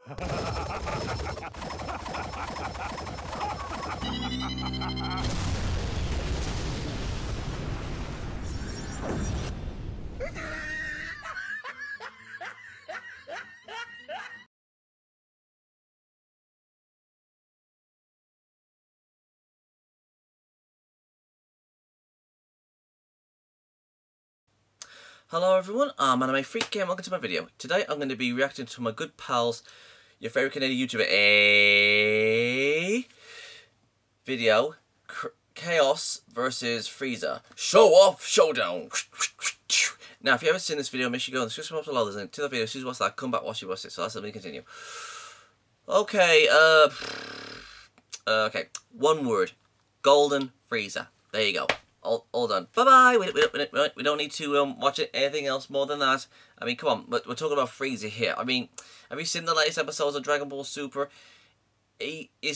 Hello everyone, I'm Anime Freak Game. Welcome to my video. Today I'm going to be reacting to my good pals, your favourite Canadian YouTuber, video, Chaos versus Frieza. Show off, showdown. Now, if you haven't seen this video, make sure you go in the description box below. There's a link to the video. As soon as you watch that, come back, watch it. So that's let me continue. Okay, okay, one word, Golden Frieza. There you go. All done. Bye bye. We don't need to watch it. Anything else more than that? I mean, come on. We're talking about Frieza here. I mean, have you seen the latest episodes of Dragon Ball Super? Frieza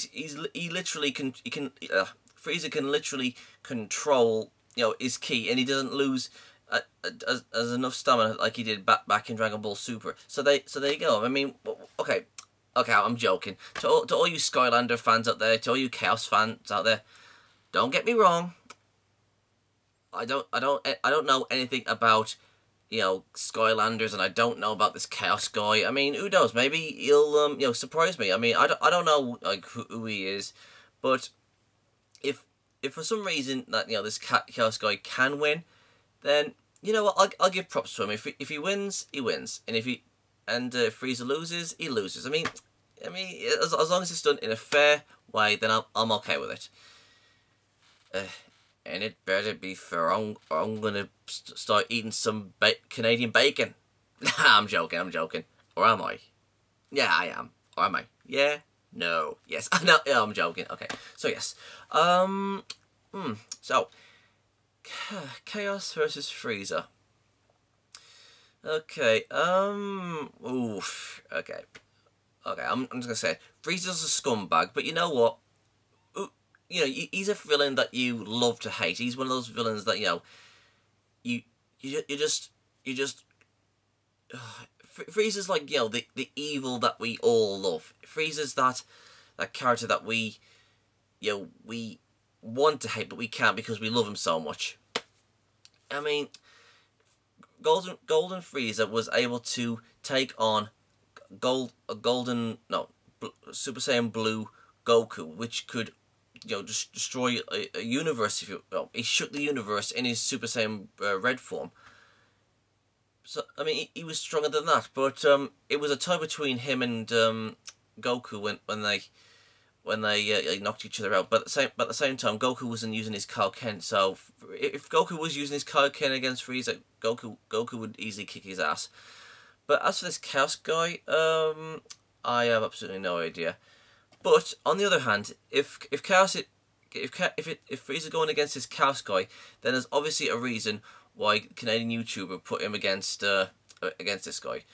can literally control, you know, his ki, and he doesn't lose as enough stamina like he did back in Dragon Ball Super. So there you go. I mean, okay, I'm joking. To all you Skylander fans out there, to all you Chaos fans out there, don't get me wrong. I don't know anything about, you know, Skylanders, and I don't know about this Chaos guy. I mean, who knows? Maybe he'll you know, surprise me. I mean, I don't know like who he is, but if for some reason that, you know, this Chaos guy can win, then you know what, I'll give props to him. If he wins, he wins, and if Frieza loses, he loses. I mean, as long as it's done in a fair way, then I'm okay with it. And it better be fair, or I'm gonna start eating some Canadian bacon. I'm joking. Or am I? Yeah, I am. Or am I? Yeah? No. Yes. No, yeah, I'm joking. Okay. So, yes. So, Chaos versus Frieza. Okay. Oof. Okay. I'm just gonna say, Frieza's a scumbag, but you know what? You know, he's a villain that you love to hate. He's one of those villains that, you know, you just Frieza's like, you know, the evil that we all love. Frieza's that character that we want to hate, but we can't because we love him so much. I mean, Golden Frieza was able to take on Super Saiyan Blue Goku, which could, you know, just destroy a universe. If you, well, he shook the universe in his Super Saiyan Red form. So I mean, he was stronger than that. But it was a tie between him and Goku when they knocked each other out. But at the same time, Goku wasn't using his Kaioken. So if Goku was using his Kaioken against Frieza, Goku would easily kick his ass. But as for this Chaos guy, I have absolutely no idea. But on the other hand, if Frieza going against this Chaos guy, then there's obviously a reason why Canadian YouTuber put him against this guy.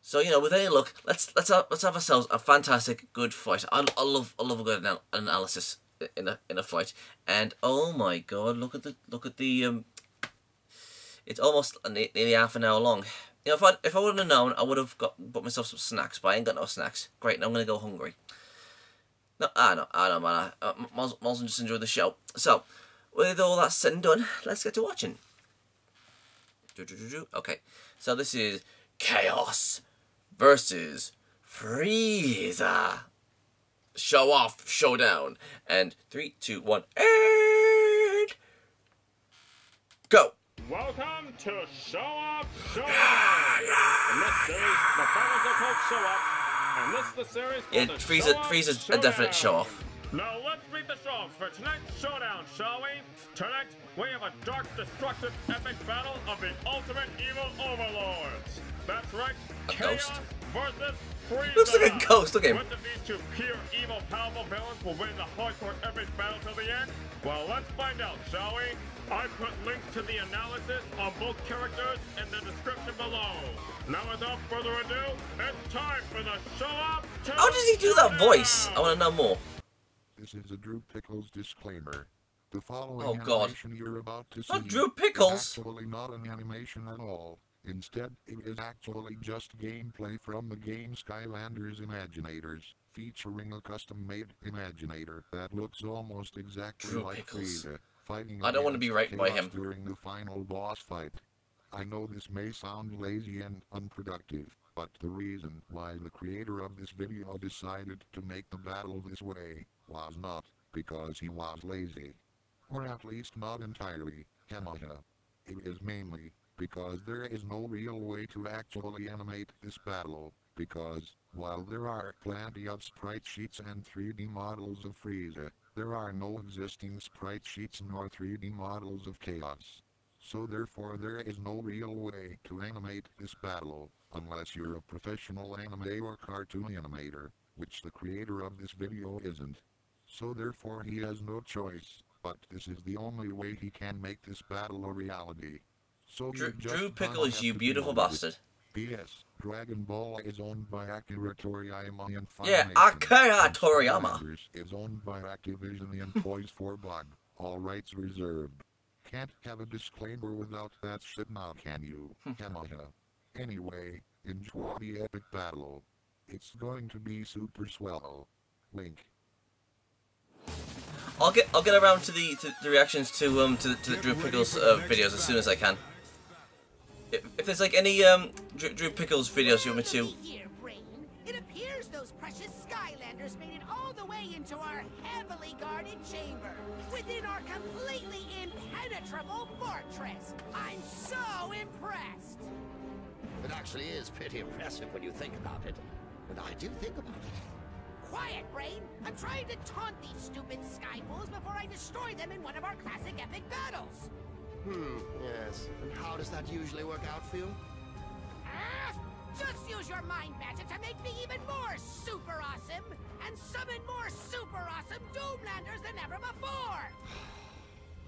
So, you know, with any luck, let's have ourselves a fantastic good fight. I love a good analysis in a fight. And oh my God, look at the it's almost nearly half an hour long. You know, if I wouldn't have known, I would have bought myself some snacks, but I ain't got no snacks. Great, now I'm gonna go hungry. No, I know, man. Might as well just enjoy the show. So, with all that said and done, let's get to watching. Okay, so this is Chaos versus Frieza. Show off, showdown. And 3, 2, 1, and go. Welcome to Show Off, Showdown. In this series, the finals are called Show Off. And this is the series yeah, Frieza's a definite show-off. Now let's read the show-offs for tonight's showdown, shall we? Tonight, we have a dark, destructive, epic battle of the ultimate evil overlords. That's right, Chaos versus Frieza. Looks like a ghost, look at him. Which of these two pure, evil, powerful villains will win the hardcore epic battle till the end? Well, let's find out, shall we? I put links to the analysis of both characters in the description below. Now, without further ado, it's time for the show-off. How does he do that voice? I want to know more. This is a Drew Pickles disclaimer. The following oh God! animation you're about to see Not Drew Pickles. is actually not an animation at all. Instead, it is actually just gameplay from the game Skylanders Imaginators, featuring a custom-made Imaginator that looks almost exactly Drew like Pickles. Frieza, fighting I don't want to be against raped by Chaos him. during the final boss fight. I know this may sound lazy and unproductive, but the reason why the creator of this video decided to make the battle this way was not because he was lazy. Or at least not entirely, Hamaha. It is mainly because there is no real way to actually animate this battle, because, while there are plenty of sprite sheets and 3D models of Frieza, there are no existing sprite sheets nor 3D models of Chaos. So therefore there is no real way to animate this battle, unless you're a professional anime or cartoon animator, which the creator of this video isn't. So therefore he has no choice, but this is the only way he can make this battle a reality. So Drew Pickles, you beautiful bastard. P.S. Dragon Ball is owned by Akira Toriyama and Yeah, Funimation. Akira And Toriyama. Skylanders is owned by Activision and Toys for Bug. All rights reserved. Can't have a disclaimer without that shit now, can you? Hamaha. Anyway, enjoy the epic battle. It's going to be super swell. Link. I'll get around to the reactions to the Drew Pickles videos as soon as I can. If there's like any Drew Pickles videos you want me to. Here, Brain. It appears those precious Skylanders made it all the way into our heavily guarded chamber, within our completely impenetrable fortress. I'm so impressed. It actually is pretty impressive when you think about it. And I do think about it. Quiet, Brain. I'm trying to taunt these stupid Skyfools before I destroy them in one of our classic epic battles. Yes. And how does that usually work out for you? Just use your mind magic to make me even more super awesome, and summon more super awesome Doomlanders than ever before.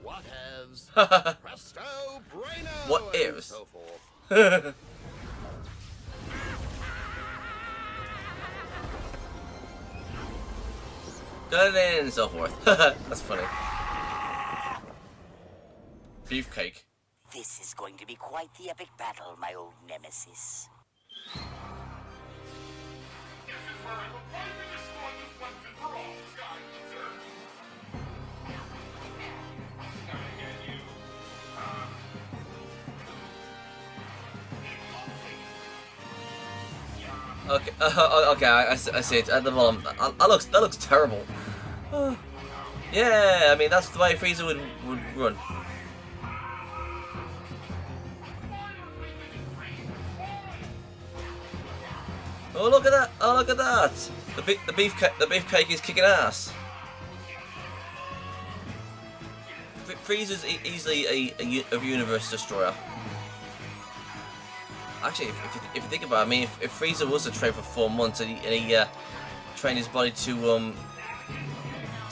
What ifs? Presto, Braino! What and ifs? so forth. And so forth. That's funny. Beefcake. This is going to be quite the epic battle, my old nemesis. Okay, okay, I see it at the bottom. That looks terrible. Yeah, I mean that's the way Frieza would run. Oh look at that! Oh look at that! The beefcake is kicking ass. Frieza's easily a universe destroyer. Actually, if you think about it, I mean, if Frieza was to train for 4 months and he trained his body to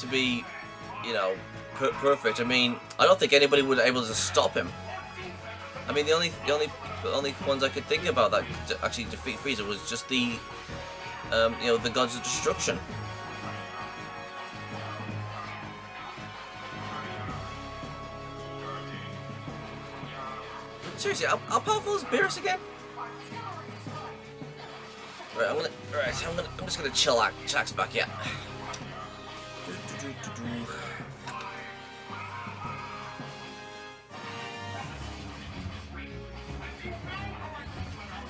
be, you know, perfect, I mean, I don't think anybody would be able to stop him. I mean, the only ones I could think about that could actually defeat Frieza was just the, you know, the gods of destruction. Seriously, how powerful is Beerus again? Right, I'm just gonna chillax back, yeah.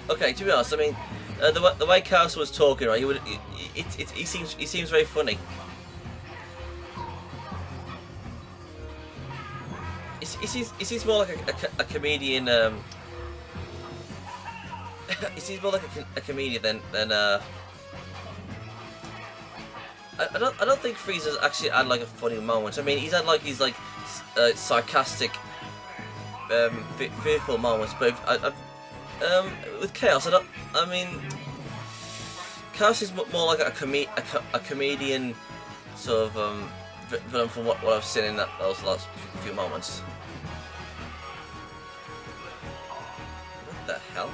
Okay, to be honest, I mean, the way Kaos was talking, right? He seems very funny. He seems more like a comedian. He seems more like a comedian than I don't think Frieza's actually had like a funny moment. I mean, he's had like sarcastic, fearful moments, but with Chaos, I mean, Chaos is more like a comedian sort of villain from what I've seen in those last few moments. What the hell?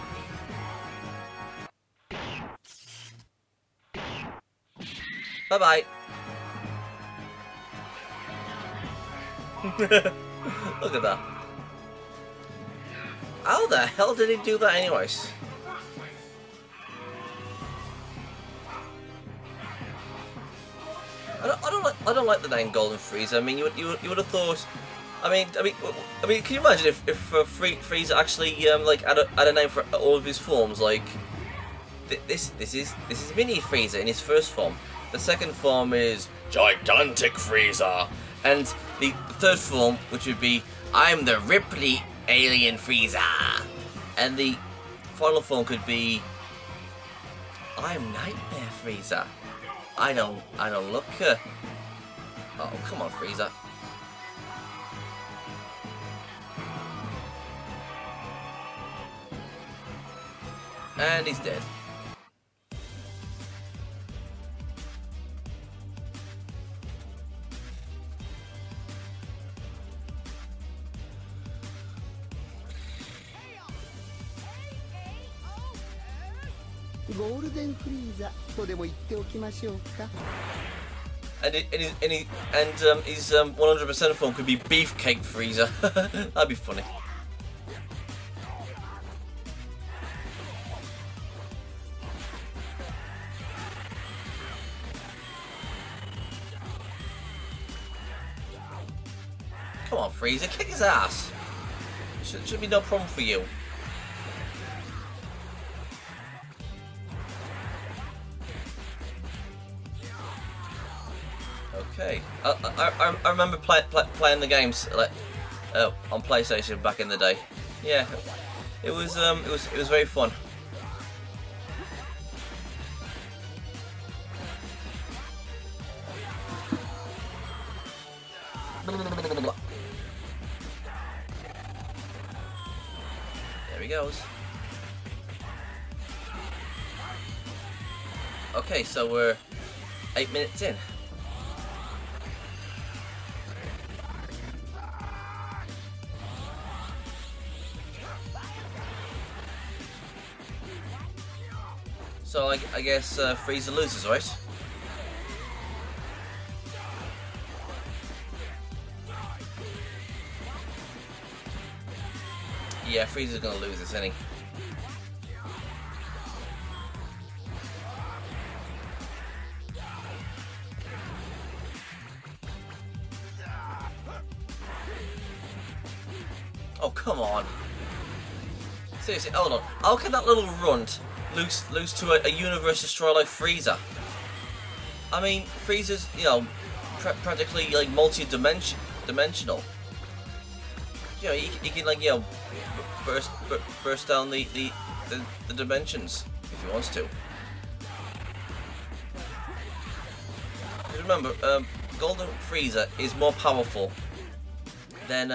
Bye bye. Look at that. How the hell did he do that anyways? I don't like the name Golden Frieza. I mean, you would have thought. I mean, can you imagine if Frieza actually like had a name for all of his forms? Like this is Mini Frieza in his first form. The second form is Gigantic Frieza, and the third form, which would be I'm the Ripley Alien Frieza, and the final form could be I'm Nightmare Frieza. I don't look. Oh, come on, Frieza. And he's dead. Golden Frieza とでも言っておきましょうか。And his 100% form could be Beefcake Frieza. That'd be funny. Come on, Frieza, kick his ass. Should be no problem for you. Okay, I remember playing the games like on PlayStation back in the day. Yeah, it was very fun. There he goes. Okay, so we're 8 minutes in. So I guess Frieza loses, right? Yeah, Frieza's gonna lose this, isn't he? Oh, come on. Seriously, hold on. How can that little runt lose to a universe destroyer like Frieza? I mean, Frieza's, you know, practically like multi-dimensional. You know, he can like, you know, burst down the dimensions if he wants to. Because remember, Golden Frieza is more powerful than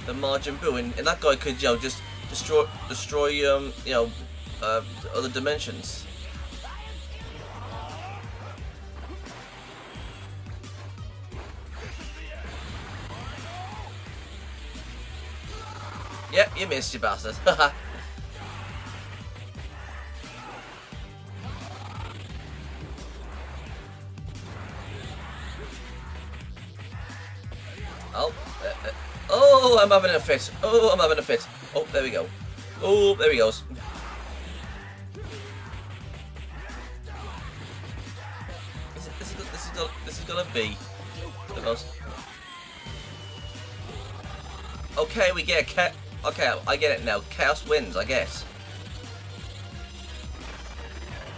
Majin Buu, and that guy could, you know, just destroy you know, other dimensions. Yep, you missed, you bastard. Oh, I'm having a fit. Oh, I'm having a fit. Oh, there we go. Oh, there he goes. This is gonna be the most. Okay, we get a okay, I get it now. Chaos wins, I guess.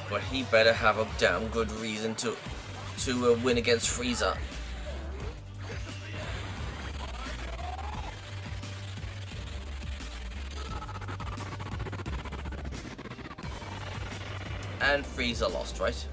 But he better have a damn good reason to win against Frieza. And Frieza lost, right?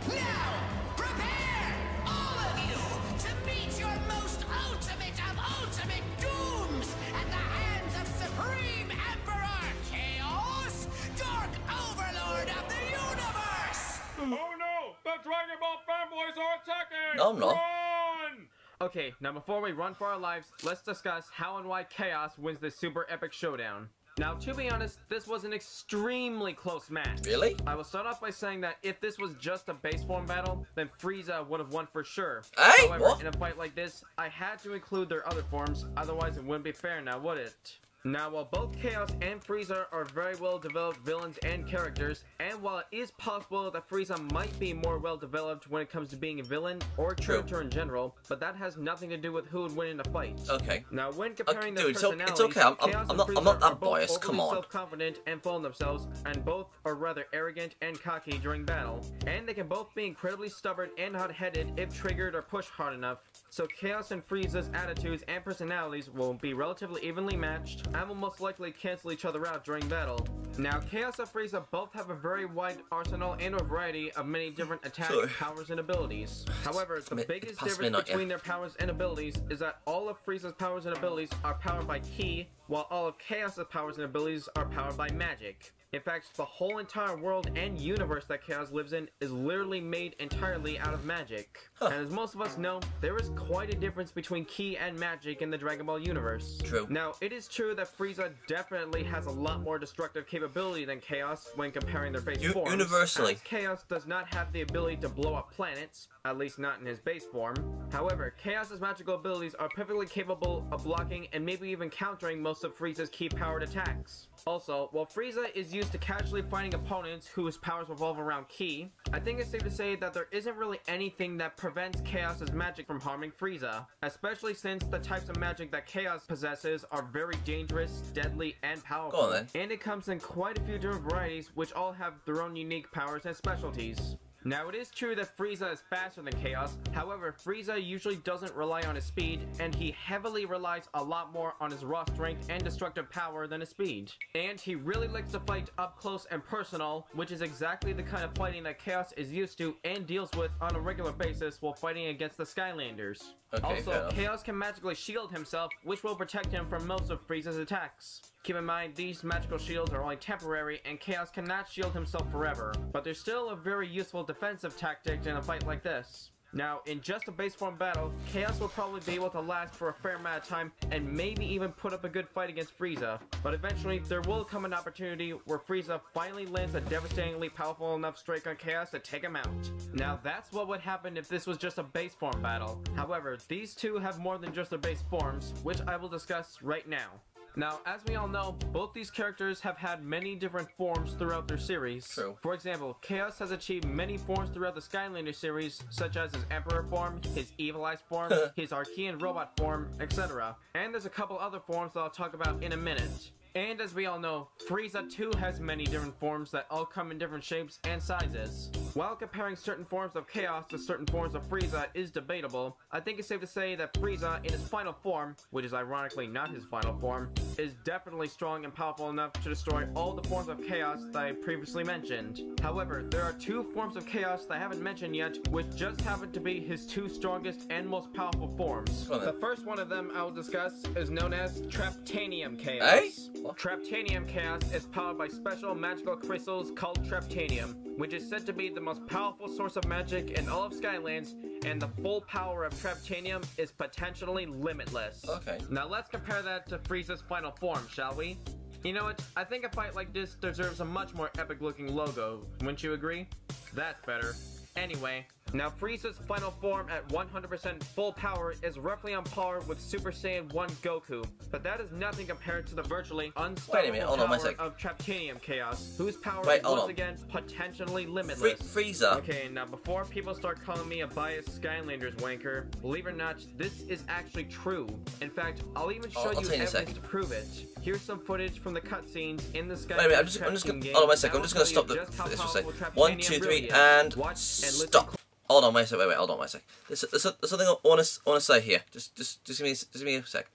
Now, prepare, all of you, to meet your most ultimate of ultimate dooms at the hands of Supreme Emperor Chaos, Dark Overlord of the Universe! Oh no! The Dragon Ball fanboys are attacking! No, I'm not. Run! Okay, now before we run for our lives, let's discuss how and why Chaos wins this super epic showdown. Now, to be honest, this was an extremely close match. Really? I will start off by saying that if this was just a base form battle, then Frieza would have won for sure. Hey, however, what? in a fight like this, I had to include their other forms, otherwise it wouldn't be fair now, would it? Now, while both Chaos and Frieza are very well developed villains and characters, and while it is possible that Frieza might be more well developed when it comes to being a villain or a character in general, but that has nothing to do with who would win in a fight. Okay. Now, when comparing their dude, personalities, it's okay. I'm not that both biased. Come on. self-confident and full of themselves, and both are rather arrogant and cocky during battle. And they can both be incredibly stubborn and hot-headed if triggered or pushed hard enough. So Chaos and Frieza's attitudes and personalities will be relatively evenly matched, and will most likely cancel each other out during battle. Now, Chaos and Frieza both have a very wide arsenal and a variety of many different attacks, powers, and abilities. However, the biggest difference between their powers and abilities is that all of Frieza's powers and abilities are powered by Ki, while all of Chaos' powers and abilities are powered by magic. In fact, the whole entire world and universe that Chaos lives in is literally made entirely out of magic. And as most of us know, there is quite a difference between Ki and magic in the Dragon Ball universe. True. Now, it is true that Frieza definitely has a lot more destructive capability than Chaos when comparing their base forms. Universally. As Chaos does not have the ability to blow up planets, at least not in his base form. However, Chaos' magical abilities are perfectly capable of blocking and maybe even countering most of Frieza's key powered attacks. Also, while Frieza is used to casually fighting opponents whose powers revolve around Ki, I think it's safe to say that there isn't really anything that prevents Chaos' magic from harming Frieza, especially since the types of magic that Chaos possesses are very dangerous, deadly, and powerful. Go on, then. And it comes in quite a few different varieties, which all have their own unique powers and specialties. Now, it is true that Frieza is faster than Chaos, however, Frieza usually doesn't rely on his speed, and he heavily relies a lot more on his raw strength and destructive power than his speed. And he really likes to fight up close and personal, which is exactly the kind of fighting that Chaos is used to and deals with on a regular basis while fighting against the Skylanders. Okay, also, Chaos can magically shield himself, which will protect him from most of Frieza's attacks. Keep in mind, these magical shields are only temporary, and Chaos cannot shield himself forever, but they're still a very useful defensive tactic in a fight like this. Now, in just a base form battle, Chaos will probably be able to last for a fair amount of time and maybe even put up a good fight against Frieza, but eventually there will come an opportunity where Frieza finally lands a devastatingly powerful enough strike on Chaos to take him out. Now, that's what would happen if this was just a base form battle. However, these two have more than just their base forms, which I will discuss right now. Now, as we all know, both these characters have had many different forms throughout their series. True. For example, Chaos has achieved many forms throughout the Skylander series, such as his Emperor form, his Evil Eyes form, his Archean Robot form, etc. And there's a couple other forms that I'll talk about in a minute. And as we all know, Frieza too has many different forms that all come in different shapes and sizes. While comparing certain forms of Chaos to certain forms of Frieza is debatable, I think it's safe to say that Frieza in his final form, which is ironically not his final form, is definitely strong and powerful enough to destroy all the forms of Chaos that I previously mentioned. However, there are two forms of Chaos that I haven't mentioned yet, which just happen to be his two strongest and most powerful forms. The first one of them I will discuss is known as Traptanium Chaos. Traptanium Chaos is powered by special magical crystals called Traptanium, which is said to be the most powerful source of magic in all of Skylands, and the full power of Traptanium is potentially limitless. Okay. Now let's compare that to Frieza's final form, shall we? You know what? I think a fight like this deserves a much more epic looking logo, wouldn't you agree? That's better. Anyway, now Frieza's final form at 100% full power is roughly on par with Super Saiyan 1 Goku, but that is nothing compared to the virtually unstoppable power of Traptanium Chaos, whose power is once again potentially limitless. Frieza. Okay, now before people start calling me a biased Skylanders wanker, believe it or not, this is actually true. In fact, I'll even show you evidence to prove it. Here's some footage from the cutscenes in the Skylanders. I'm just gonna, hold on a second, I'm just gonna stop this for a second. 1, 2, 3, and stop. Hold on, wait a sec. Hold on, wait a sec. There's something I want to say here. Just give me a sec.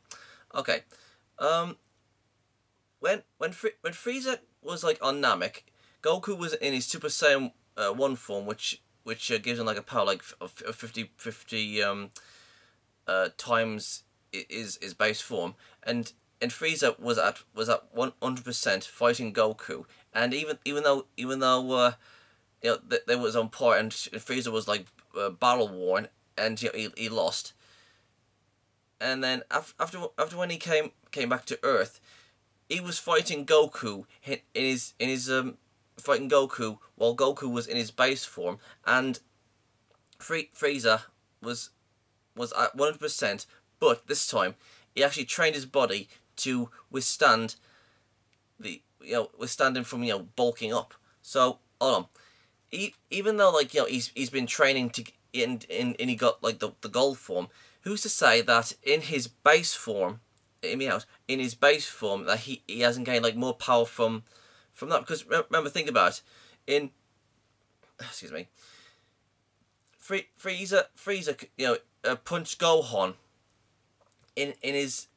Okay. When Frieza was like on Namek, Goku was in his Super Saiyan 1 form, which gives him like a power like 50 times his base form, and Frieza was at 100% fighting Goku, and even though you know, they was on par, and Frieza was like battle worn, and you know, he lost. And then after when he came back to Earth, he was fighting Goku in his fighting Goku while Goku was in his base form, and Frieza was at 100%, but this time he actually trained his body to withstand withstand him from bulking up. So hold on. Even though like he's been training to and he got like the gold form, who's to say that in his base form, that he hasn't gained like more power from that? Because remember, think about it. Frieza punched Gohan in his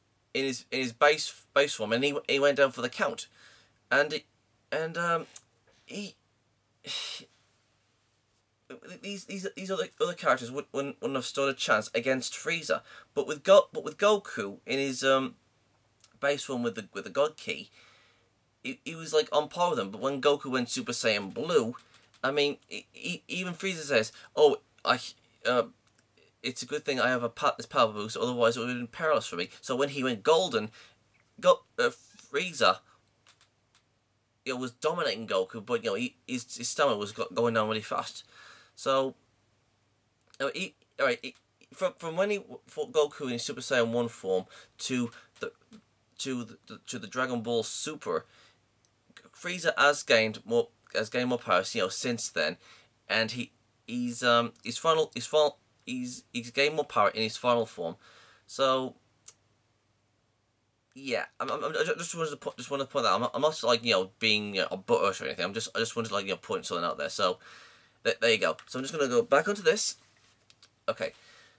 base form, and he went down for the count, and these other characters wouldn't have stood a chance against Frieza, but with Goku in his base form with the God Ki, he was like on par with him. But when Goku went Super Saiyan Blue, I mean, even Frieza says, "Oh, it's a good thing I have this power boost, otherwise it would have been perilous for me." So when he went Golden, Frieza was dominating Goku, but his stamina was going down really fast. So, from when he fought Goku in Super Saiyan 1 form to the Dragon Ball Super, Frieza has gained more power, since then, and he's gained more power in his final form. So, yeah, I just wanted to point that out. I'm not like being a butthurt or anything. I just wanted to like point something out there. So there you go. So I'm just gonna go back onto this. Okay,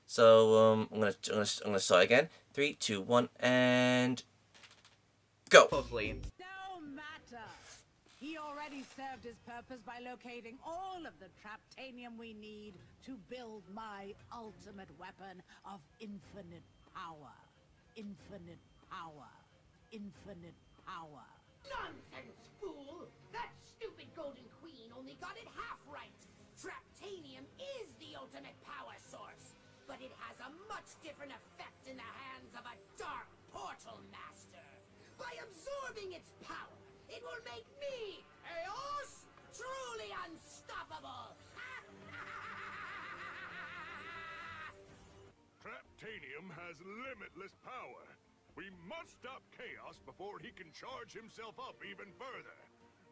so I'm gonna start again. 3, 2, 1, and go. Closely. No matter. He already served his purpose by locating all of the Traptanium we need to build my ultimate weapon of infinite power. Infinite power. Infinite power. Nonsense, fool! That stupid Golden Queen only got it half right. Traptanium is the ultimate power source, but it has a much different effect in the hands of a dark portal master. By absorbing its power, it will make me, Kaos, truly unstoppable. Traptanium has limitless power. We must stop Kaos before he can charge himself up even further.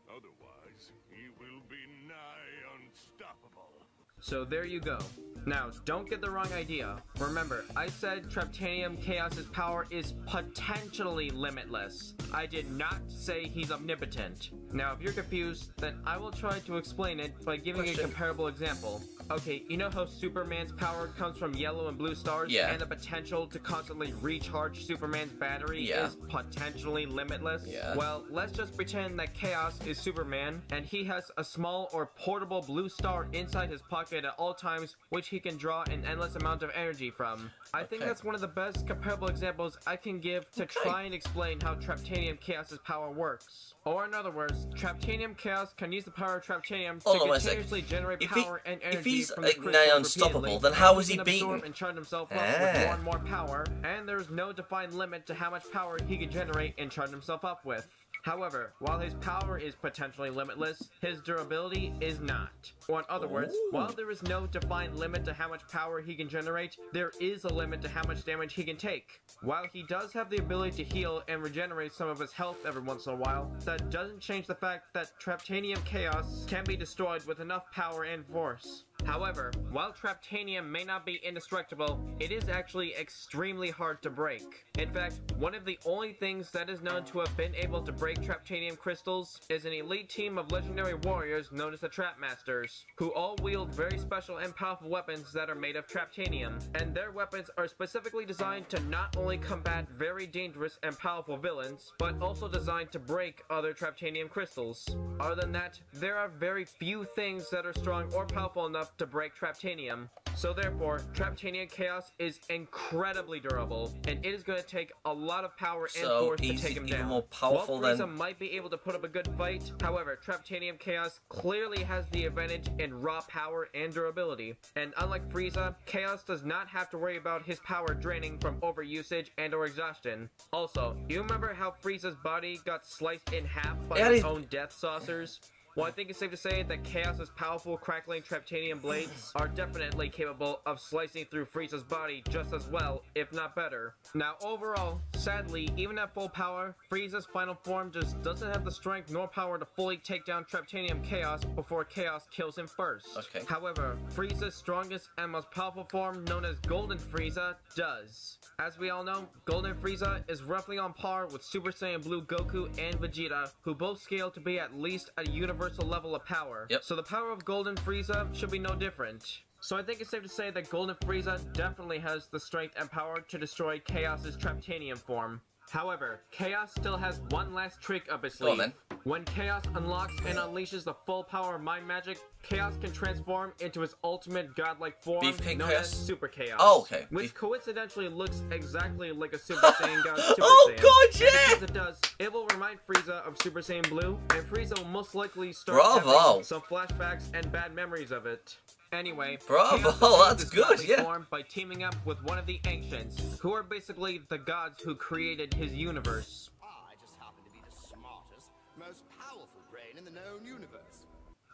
Otherwise, he will be nigh unstoppable. So there you go. Now, don't get the wrong idea. Remember, I said Traptanium Chaos's power is potentially limitless. I did not say he's omnipotent. Now, if you're confused, then I will try to explain it by giving a comparable example. Okay, you know how Superman's power comes from yellow and blue stars? Yeah. And the potential to constantly recharge Superman's battery is potentially limitless? Yeah. Well, let's just pretend that Chaos is Superman, and he has a small or portable blue star inside his pocket at all times, which he can draw an endless amount of energy from. I think that's one of the best comparable examples I can give to try and explain how Traptanium Chaos's power works. Or in other words, Traptanium Chaos can use the power of Traptanium to continuously generate power and energy. If he's from the nigh unstoppable, then how is he beaten? And charge himself up with more and more power, and there's no defined limit to how much power he can generate and charge himself up with. However, while his power is potentially limitless, his durability is not. Or in other words, while there is no defined limit to how much power he can generate, there is a limit to how much damage he can take. While he does have the ability to heal and regenerate some of his health every once in a while, that doesn't change the fact that Traptanium Chaos can be destroyed with enough power and force. However, while Traptanium may not be indestructible, it is actually extremely hard to break. In fact, one of the only things that is known to have been able to break Traptanium crystals is an elite team of legendary warriors known as the Trap Masters, who all wield very special and powerful weapons that are made of Traptanium, and their weapons are specifically designed to not only combat very dangerous and powerful villains, but also designed to break other Traptanium crystals. Other than that, there are very few things that are strong or powerful enough to break Traptanium. So therefore, Traptanium Chaos is incredibly durable, and it is going to take a lot of power and force to take him down. More powerful While Frieza might be able to put up a good fight, however, Traptanium Chaos clearly has the advantage in raw power and durability. And unlike Frieza, Chaos does not have to worry about his power draining from overusage and or exhaustion. Also, you remember how Frieza's body got sliced in half by his own death saucers? Well, I think it's safe to say that Chaos's powerful crackling Traptanium blades are definitely capable of slicing through Frieza's body just as well, if not better. Now overall, Sadly, even at full power, Frieza's final form just doesn't have the strength nor power to fully take down Traptanium Chaos before Chaos kills him first. Okay. However, Frieza's strongest and most powerful form, known as Golden Frieza, does. As we all know, Golden Frieza is roughly on par with Super Saiyan Blue Goku and Vegeta, who both scale to be at least a universal level of power. Yep. So the power of Golden Frieza should be no different. So I think it's safe to say that Golden Frieza definitely has the strength and power to destroy Chaos's Traptanium form. However, Chaos still has one last trick up his sleeve. Go on, then. When Chaos unlocks and unleashes the full power of Mind Magic, Chaos can transform into his ultimate godlike form, Beefcake known Chaos? as Super Chaos. Oh, okay. Which coincidentally looks exactly like a Super Saiyan God Super Oh, Saiyan. God, yeah! And because it does, it will remind Frieza of Super Saiyan Blue, and Frieza will most likely start Bravo! having some flashbacks and bad memories of it. Anyway, Bravo, Chaos that's achieves this good, godly yeah. form by teaming up with one of the Ancients, who are basically the gods who created his universe. I just happen to be the smartest, most powerful brain in the known universe.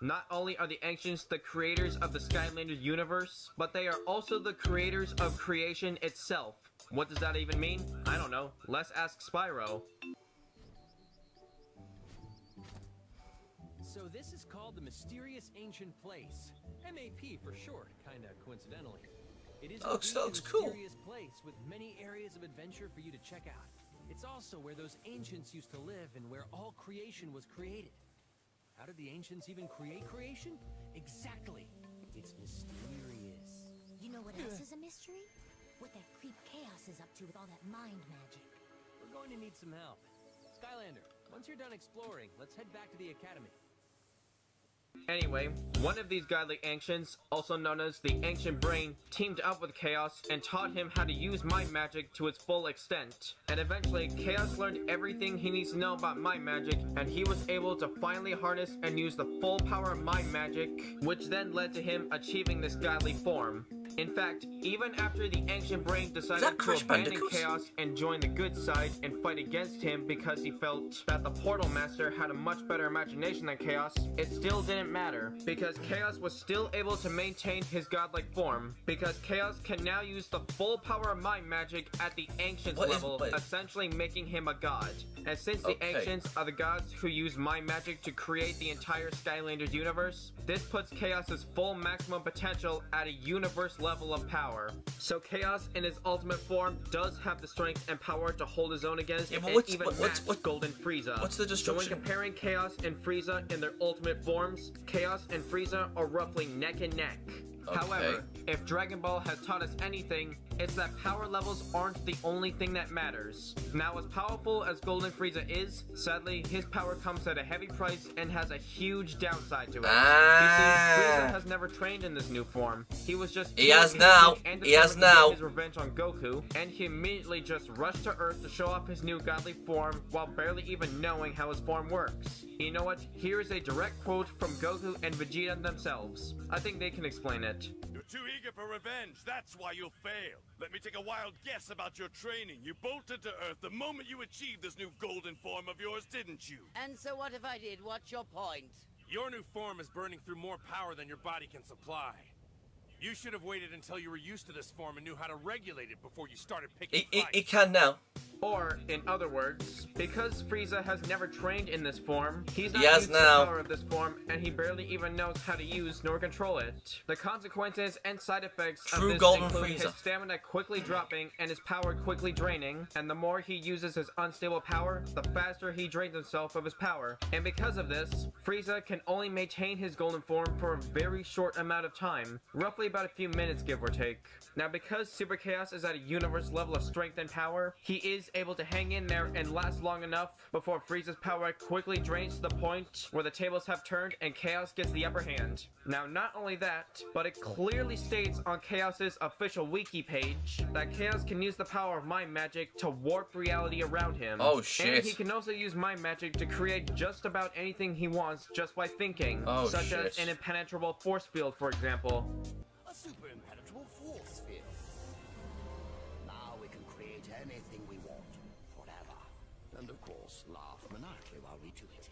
Not only are the Ancients the creators of the Skylanders universe, but they are also the creators of creation itself. What does that even mean? I don't know. Let's ask Spyro. So this is called the Mysterious Ancient Place. MAP for short, kinda coincidentally. It is Oh, indeed that a looks cool. mysterious place with many areas of adventure for you to check out. It's also where those ancients used to live and where all creation was created. How did the ancients even create creation? Exactly. It's mysterious. You know what else is a mystery? What that creep Chaos is up to with all that mind magic. We're going to need some help. Skylander, once you're done exploring, let's head back to the academy. Anyway, one of these godly ancients, also known as the Ancient Brain, teamed up with Chaos and taught him how to use mind magic to its full extent. And eventually, Chaos learned everything he needs to know about mind magic, and he was able to finally harness and use the full power of mind magic, which then led to him achieving this godly form. In fact, even after the Ancient Brain decided to abandon Chaos and join the good side and fight against him because he felt that the Portal Master had a much better imagination than Chaos, it still didn't matter, because Chaos was still able to maintain his godlike form, because Chaos can now use the full power of mind magic at the Ancients level, essentially making him a god. And since the Ancients are the gods who use mind magic to create the entire Skylanders universe, this puts Chaos's full maximum potential at a universe level of power. So Chaos in his ultimate form does have the strength and power to hold his own against and even match Golden Frieza. What's the destruction? So when comparing Chaos and Frieza in their ultimate forms, Chaos and Frieza are roughly neck and neck. Okay. However, if Dragon Ball has taught us anything, it's that power levels aren't the only thing that matters. Now, as powerful as Golden Frieza is, sadly, his power comes at a heavy price and has a huge downside to it. You see, Frieza has never trained in this new form. He was just He has now. He has now. His revenge on Goku, and he immediately just rushed to Earth to show off his new godly form while barely even knowing how his form works. You know what? Here is a direct quote from Goku and Vegeta themselves. I think they can explain it. You're too eager for revenge, that's why you'll fail. Let me take a wild guess about your training. You bolted to Earth the moment you achieved this new golden form of yours, didn't you? And so what if I did? What's your point? Your new form is burning through more power than your body can supply. You should have waited until you were used to this form and knew how to regulate it before you started picking fights. He can now. Or, in other words, because Frieza has never trained in this form, he's not He has used to the now. power of this form, and he barely even knows how to use nor control it. The consequences and side effects True of this Golden include Frieza. his stamina quickly dropping and his power quickly draining, and the more he uses his unstable power, the faster he drains himself of his power. And because of this, Frieza can only maintain his golden form for a very short amount of time, roughly about a few minutes give or take. Now, because Super Chaos is at a universe level of strength and power, he is able to hang in there and last long enough before Frieza's power quickly drains to the point where the tables have turned and Chaos gets the upper hand. Now, not only that, but it clearly states on Chaos's official wiki page that Chaos can use the power of mind magic to warp reality around him. Oh, shit. And he can also use mind magic to create just about anything he wants just by thinking, Oh, such shit. as an impenetrable force field, for example. A super impenetrable force field. Now we can create anything we want, forever. And of course, laugh maniacally while we do it.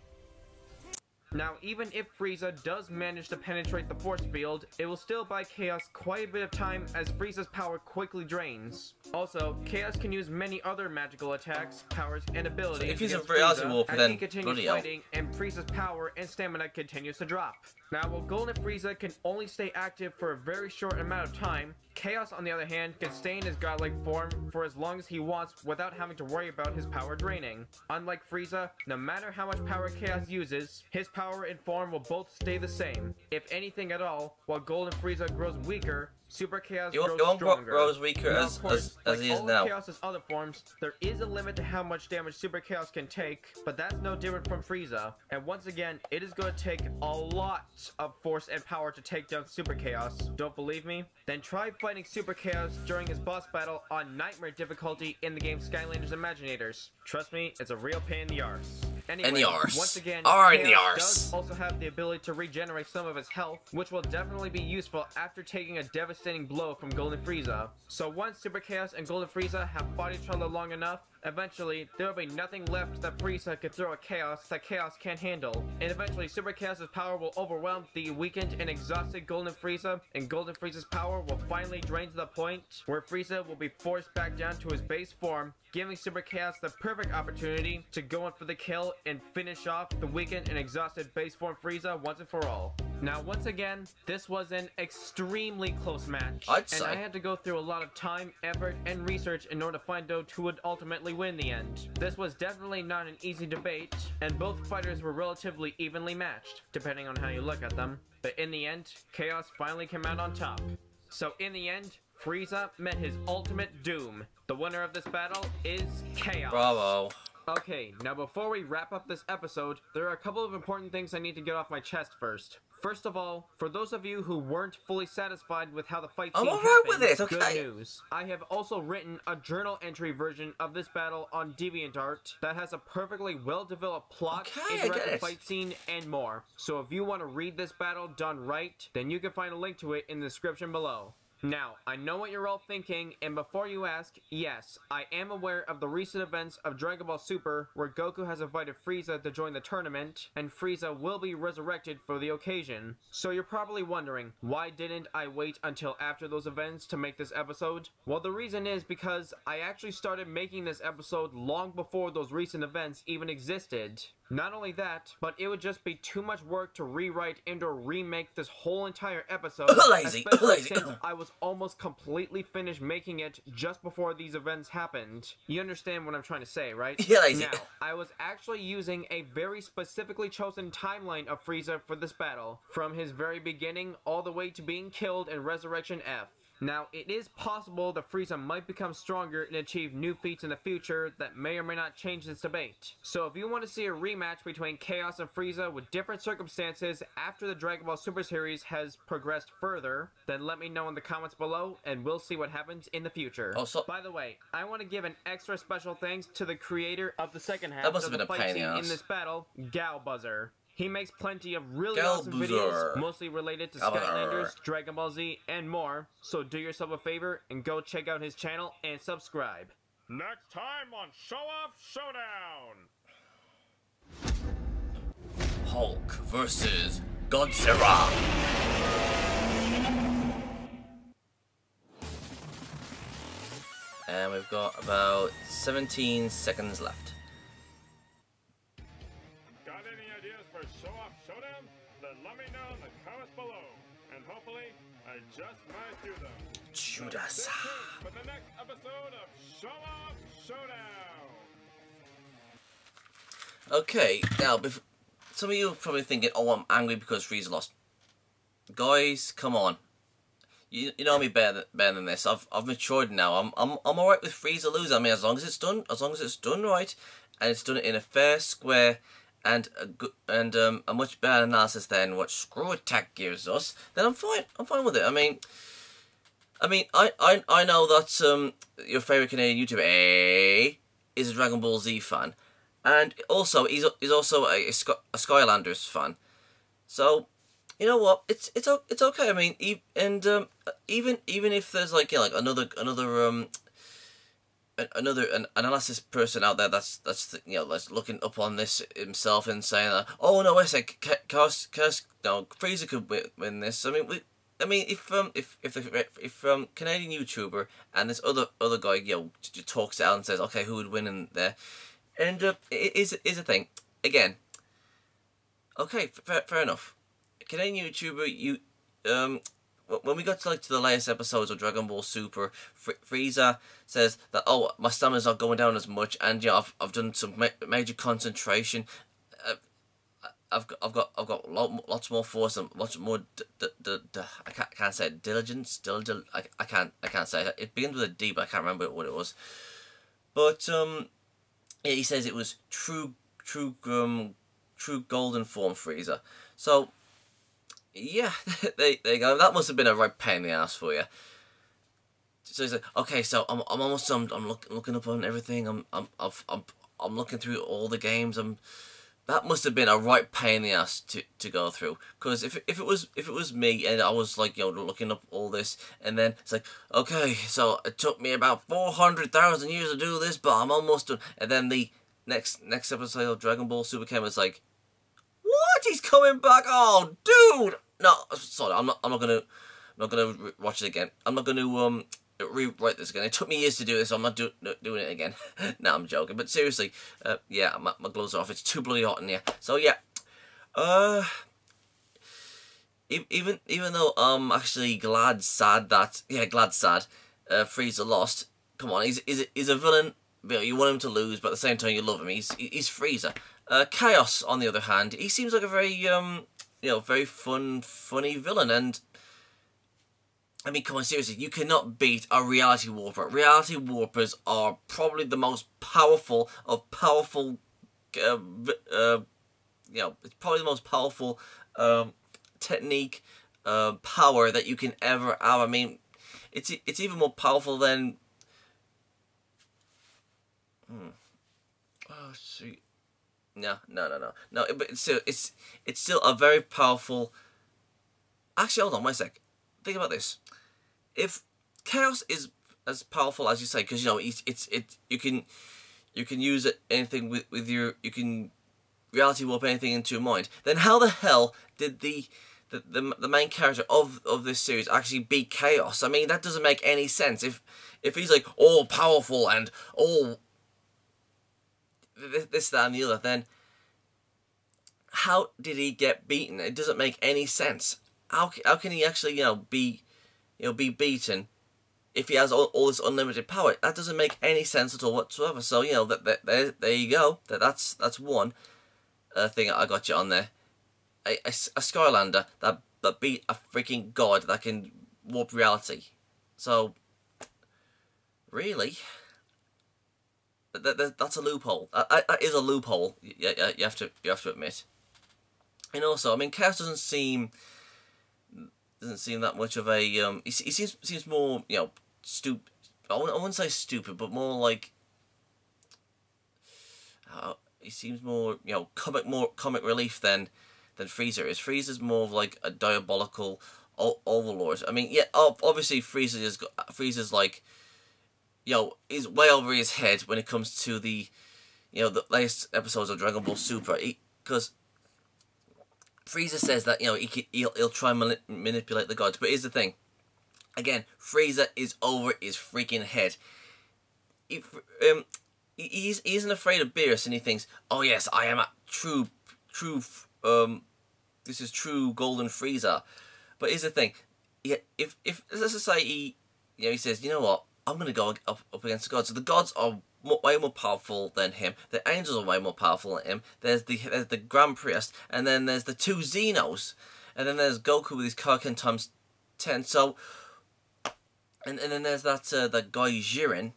Now, even if Frieza does manage to penetrate the force field, it will still buy Chaos quite a bit of time as Frieza's power quickly drains. Also, Chaos can use many other magical attacks, powers, and abilities. So if he's a against reality Frieza warper, as then he continues bloody hell. fighting, and Frieza's power and stamina continues to drop. Now, while Golden Frieza can only stay active for a very short amount of time, Chaos, on the other hand, can stay in his godlike form for as long as he wants without having to worry about his power draining. Unlike Frieza, no matter how much power Chaos uses, his power and form will both stay the same. If anything at all, while Golden Frieza grows weaker, Super Chaos grows stronger. Grows weaker now, as, of course, as he is all now. of Chaos's other forms, there is a limit to how much damage Super Chaos can take, but that's no different from Frieza. And once again, it is going to take a lot of force and power to take down Super Chaos. Don't believe me? Then try fighting Super Chaos during his boss battle on Nightmare difficulty in the game Skylanders Imaginators. Trust me, it's a real pain in the arse. Anyway, once again, Chaos does also have the ability to regenerate some of his health, which will definitely be useful after taking a devastating blow from Golden Frieza. So once Super Chaos and Golden Frieza have fought each other long enough, eventually there will be nothing left that Frieza could throw at Chaos that Chaos can't handle. And eventually Super Chaos' power will overwhelm the weakened and exhausted Golden Frieza, and Golden Frieza's power will finally drain to the point where Frieza will be forced back down to his base form, giving Super Chaos the perfect opportunity to go in for the kill and finish off the weakened and exhausted base form Frieza once and for all. Now, once again, this was an extremely close match, and I had to go through a lot of time, effort, and research in order to find out who would ultimately win in the end. This was definitely not an easy debate, and both fighters were relatively evenly matched, depending on how you look at them. But in the end, Chaos finally came out on top. So in the end, Frieza met his ultimate doom. The winner of this battle is Chaos. Bravo. Okay, now before we wrap up this episode, there are a couple of important things I need to get off my chest first. First of all, for those of you who weren't fully satisfied with how the fight scene happened, good news. I have also written a journal entry version of this battle on DeviantArt that has a perfectly well-developed plot, interactive fight scene, and more. So if you want to read this battle done right, then you can find a link to it in the description below. Now, I know what you're all thinking, and before you ask, yes, I am aware of the recent events of Dragon Ball Super, where Goku has invited Frieza to join the tournament, and Frieza will be resurrected for the occasion. So you're probably wondering, why didn't I wait until after those events to make this episode? Well, the reason is because I actually started making this episode long before those recent events even existed. Not only that, but it would just be too much work to rewrite and or remake this whole entire episode, especially since I was almost completely finished making it just before these events happened. You understand what I'm trying to say, right? Yeah, lazy. Now, I was actually using a very specifically chosen timeline of Frieza for this battle, from his very beginning all the way to being killed in Resurrection F. Now, it is possible that Frieza might become stronger and achieve new feats in the future that may or may not change this debate. So if you want to see a rematch between Chaos and Frieza with different circumstances after the Dragon Ball Super series has progressed further, then let me know in the comments below and we'll see what happens in the future. By the way, I want to give an extra special thanks to the creator of the second half of the fight scene in this battle, Galbuzzer. He makes plenty of really awesome videos, mostly related to Skylanders, Dragon Ball Z, and more. So do yourself a favor and go check out his channel and subscribe. Next time on Showoff Showdown! Hulk versus Godzilla. And we've got about 17 seconds left. Got any ideas for Showoff Showdown? Then let me know in the comments below. And hopefully, I just might do them. Judas. Stay tuned for the next episode of Showoff Showdown! Okay, now, some of you are probably thinking, oh, I'm angry because Frieza lost. Guys, come on. You know me better than this. I've matured now. I'm alright with Frieza losing. I mean, as long as it's done right, and it's done in a fair, square, and a much better analysis than what Screw Attack gives us, then I'm fine. I'm fine with it. I mean, I know that your favorite Canadian YouTuber is a Dragon Ball Z fan, and also he's also a Skylanders fan. So you know what? It's okay. I mean, even if there's like another another an analysis person out there that's you know, that's looking up on this himself and saying that, oh no, wait a sec, no, Frieza could win this. I mean, if Canadian YouTuber and this other guy, you know, talks out and says, okay, who would win in there, and it is a thing again. Okay, fair enough. Canadian YouTuber, when we got to the latest episodes of Dragon Ball Super, Frieza says that, oh, my stamina's not going down as much, and you know, I've done some major concentration. I've got lots more force and lots more I can't say it, diligence. I can't say it. It begins with a D, but I can't remember what it was. But yeah, he says it was true golden form Frieza. So yeah, there you go. That must have been a right pain in the ass for you. So he's like, okay, so I'm almost done. I'm looking up on everything. I'm looking through all the games. That must have been a right pain in the ass to go through. Because if it was me and I was like, you know, looking up all this, and then it's like, okay, so it took me about 400,000 years to do this, but I'm almost done. And then the next episode of Dragon Ball Super came, it's like, what? He's coming back? Oh, dude! No, sorry, I'm not gonna watch it again. I'm not gonna rewrite this again. It took me years to do this, so I'm not doing it again. No, I'm joking. But seriously, yeah, my gloves are off. It's too bloody hot in here. So yeah, even though I'm actually sad Frieza lost. Come on, he's a villain. You want him to lose, but at the same time you love him. He's Frieza. Chaos, on the other hand, he seems like a very you know, very funny villain, and I mean, come on, seriously, you cannot beat a reality warper. Reality warpers are probably the most powerful of powerful, you know, it's probably the most powerful technique, power that you can ever have. I mean, it's even more powerful than. Oh, shoot. No. But it's still a very powerful. Actually, hold on, wait a sec. Think about this. If Chaos is as powerful as you say, because you know you can use it anything with your, you can reality warp anything into your mind. Then how the hell did the main character of this series actually beat Chaos? I mean, that doesn't make any sense. If he's like all powerful and all this, that, and the other, then how did he get beaten? It doesn't make any sense. How can he actually, you know, be beaten if he has all this unlimited power? That doesn't make any sense at all whatsoever. So you know, there you go. That's one thing I got you on there. A Skylander that beat a freaking god that can warp reality. So really, that's a loophole. That is a loophole. You have to admit. And also, I mean, Chaos doesn't seem that much of a he seems more, you know, stupid. I wouldn't say stupid, but more like he seems more, you know, comic relief than Frieza is. Frieza's more of like a diabolical overlord. I mean, yeah, obviously Frieza's like, you know, he's way over his head when it comes to the, you know, the latest episodes of Dragon Ball Super, because Frieza says that, you know, he'll try and manipulate the gods. But here's the thing. Again, Frieza is over his freaking head. He isn't afraid of Beerus, and he thinks, oh yes, I am a true, this is true golden Frieza. But here's the thing. If let's just say he says, you know what, I'm going to go up against the gods. So the gods are way more powerful than him. The angels are way more powerful than him. There's the Grand Priest, and then there's the two Xenos, and then there's Goku with his Kaioken times 10. So, and then there's that guy Jiren,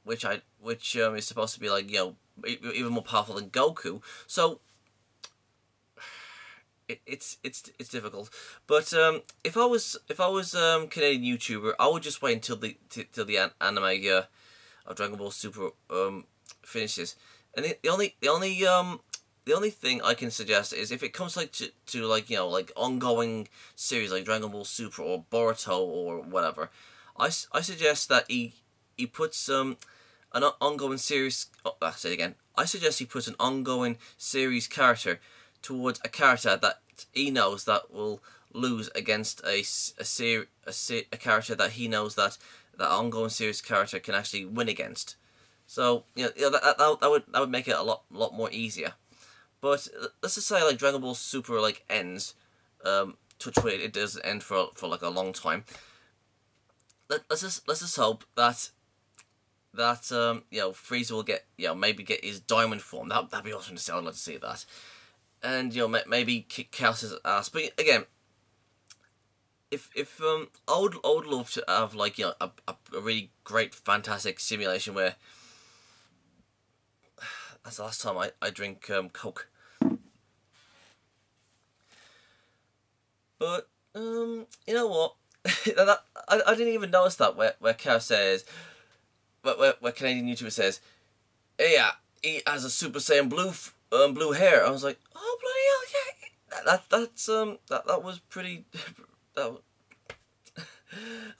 which is supposed to be like, you know, even more powerful than Goku. So it's difficult. But if I was Canadian YouTuber, I would just wait until the anime of Dragon Ball Super finishes. And the only thing I can suggest is if it comes like to like, you know, like ongoing series like Dragon Ball Super or Boruto or whatever, I suggest that he puts a an ongoing series. Oh, I'll say it again. I suggest he puts an ongoing series character towards a character that he knows that will lose against a character that he knows that ongoing series character can actually win against. So that would make it a lot more easier. But let's just say like Dragon Ball Super like ends. Touch wood, it does end for like a long time. Let's just hope that Frieza will get maybe get his diamond form. That'd be awesome to see. I'd like to see that. And maybe kick Kaos's ass. But again, if I would love to have like a really great fantastic simulation where that's the last time I drink Coke. But you know what? I didn't even notice that where Chaos says where Canadian YouTuber says, yeah, he has a Super Saiyan blue hair. I was like, oh bloody hell, yeah, that was pretty that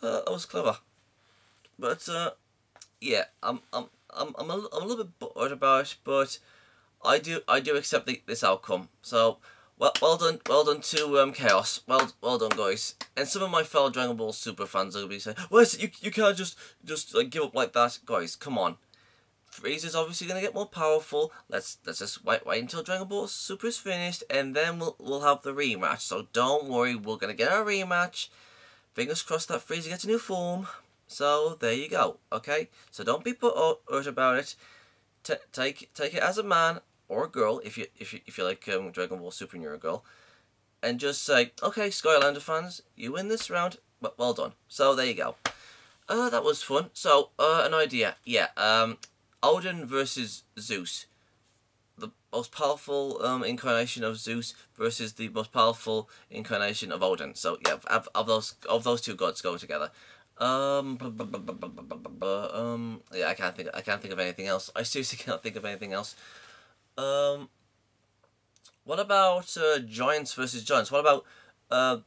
was clever. But yeah, I'm a little bit bored about it, but I do accept this outcome. So well done to Chaos. Well done, guys. And some of my fellow Dragon Ball Super fans will be saying, "Well, you can't just like give up like that, guys. Come on, Frieza's obviously gonna get more powerful. Let's just wait until Dragon Ball Super is finished, and then we'll have the rematch. So don't worry, we're gonna get our rematch. Fingers crossed that Frieza gets a new form. So there you go. Okay, so don't be hurt about it. Take it as a man or a girl if you like Dragon Ball Super and you're a girl, and just say, okay, Skylander fans, you win this round. Well done. So there you go. That was fun. So an idea, yeah. Odin versus Zeus, the most powerful incarnation of Zeus versus the most powerful incarnation of Odin. So yeah, of those two gods go together. Yeah, I can't think of anything else. I seriously can't think of anything else. What about giants versus giants? What about what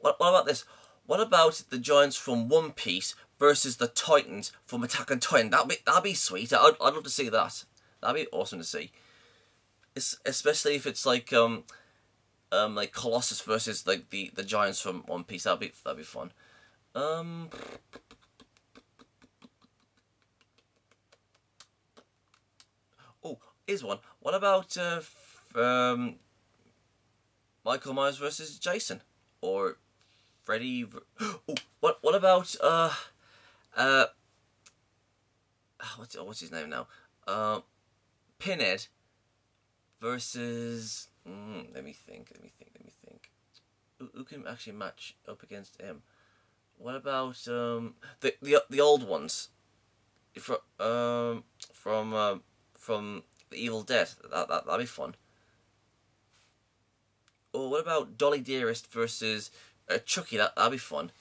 about this? What about the giants from One Piece versus the Titans from Attack on Titan? That'd be sweet. I'd love to see that. That'd be awesome to see. Especially if it's like Colossus versus like the giants from One Piece. That'd be fun. Oh, here's one. What about Michael Myers versus Jason, or Freddy? Oh, what about what's his name now? Pinhead versus let me think. Who can actually match up against him? What about the old ones from the Evil Dead? That'd be fun. Or what about Dolly Dearest versus Chucky? That'd be fun.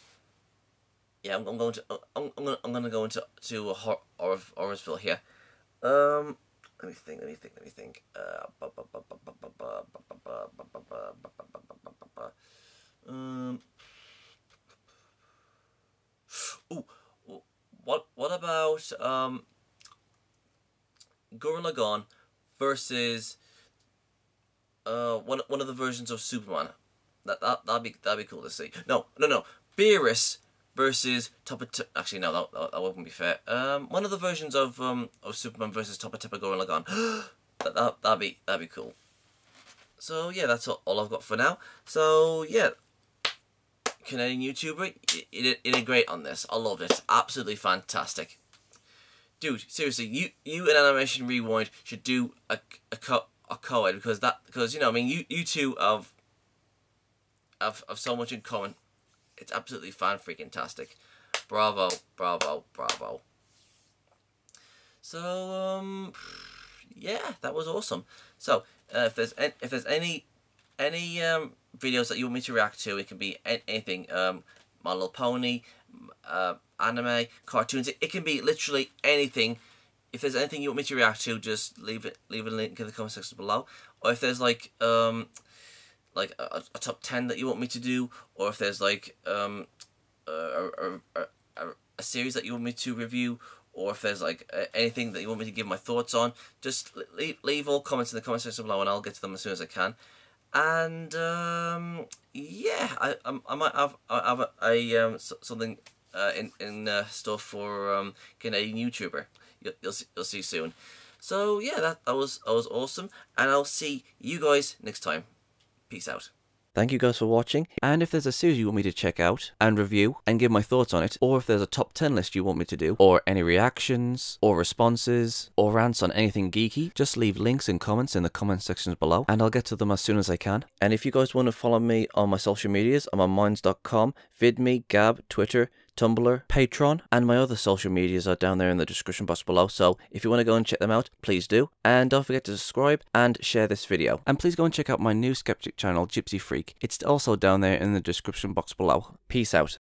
Yeah, I'm gonna go into Horrorsville here. Let me think. What about Gurren Lagann versus one of the versions of Superman? That'd be cool to see. No. Beerus versus actually no, that wouldn't be fair. One of the versions of Superman versus Toppa Gurren Lagann. That'd be cool. So yeah, that's all I've got for now. So yeah, Canadian YouTuber, you did great on this. I loved it. Absolutely fantastic. Dude, seriously, you and Animation Rewind should do a co-ed because you know, I mean, you two have so much in common. It's absolutely fan-freaking-tastic. Bravo. So yeah, that was awesome. So if there's any videos that you want me to react to, it can be anything. My Little Pony, anime, cartoons. It can be literally anything. If there's anything you want me to react to, just leave a link in the comment section below. Or if there's like a top 10 that you want me to do, or if there's like a series that you want me to review, or if there's like anything that you want me to give my thoughts on, just leave all comments in the comment section below, and I'll get to them as soon as I can. And yeah, I might have something in store for Canadian YouTuber. You'll see soon. So yeah, that was awesome, and I'll see you guys next time. Peace out. Thank you guys for watching, and if there's a series you want me to check out and review and give my thoughts on it, or if there's a top 10 list you want me to do, or any reactions, or responses, or rants on anything geeky, just leave links and comments in the comment sections below, and I'll get to them as soon as I can. And if you guys want to follow me on my social medias, I'm on minds.com, VidMe, Gab, Twitter, Tumblr, Patreon, and my other social medias are down there in the description box below, so if you want to go and check them out, please do. And don't forget to subscribe and share this video. And please go and check out my new skeptic channel, Gypsy Freak. It's also down there in the description box below. Peace out.